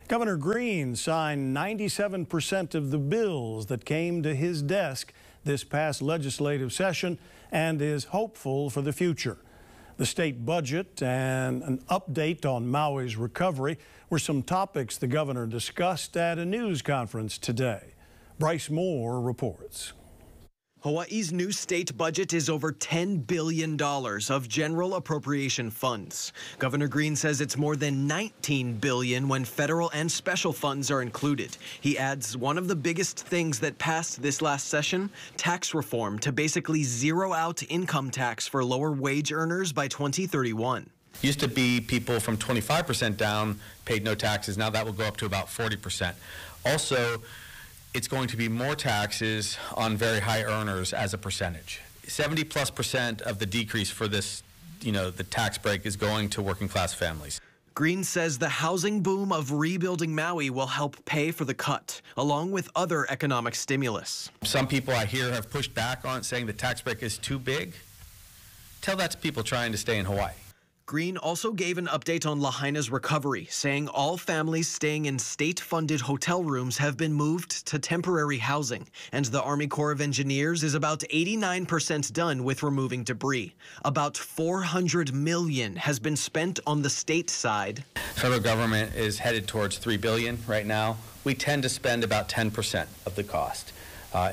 Governor Green signed 97% of the bills that came to his desk this past legislative session and is hopeful for the future. The state budget and an update on Maui's recovery were some topics the governor discussed at a news conference today. Bryce Moore reports. Hawaii's new state budget is over $10 billion of general appropriation funds. Governor Green says it's more than $19 billion when federal and special funds are included. He adds one of the biggest things that passed this last session, tax reform to basically zero out income tax for lower wage earners by 2031. Used to be people from 25% down paid no taxes. Now that will go up to about 40%. Also, it's going to be more taxes on very high earners as a percentage. 70+% of the decrease for this, the tax break is going to working class families. Green says the housing boom of rebuilding Maui will help pay for the cut, along with other economic stimulus. Some people I hear have pushed back on it, saying the tax break is too big. Tell that to people trying to stay in Hawaii. Green also gave an update on Lahaina's recovery, saying all families staying in state-funded hotel rooms have been moved to temporary housing, and the Army Corps of Engineers is about 89% done with removing debris. About $400 million has been spent on the state side. Federal government is headed towards $3 billion right now. We tend to spend about 10% of the cost.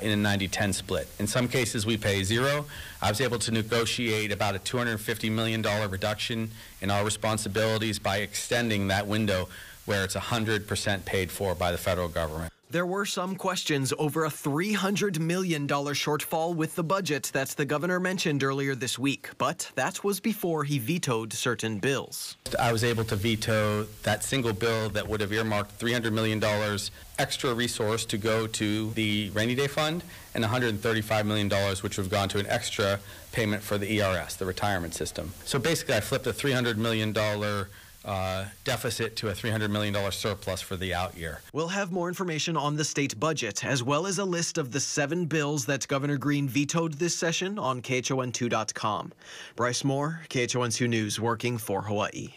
In a 90-10 split. In some cases, we pay zero. I was able to negotiate about a $250 million reduction in our responsibilities by extending that window where it's 100% paid for by the federal government. There were some questions over a $300 million shortfall with the budget that the governor mentioned earlier this week, but that was before he vetoed certain bills. I was able to veto that single bill that would have earmarked $300 million extra resource to go to the rainy day fund and $135 million which would have gone to an extra payment for the ERS, the retirement system. So basically I flipped a $300 million deficit to a $300 million surplus for the out year. We'll have more information on the state budget, as well as a list of the 7 bills that Governor Green vetoed this session on KHON2.com. Bryce Moore, KHON2 News, working for Hawaii.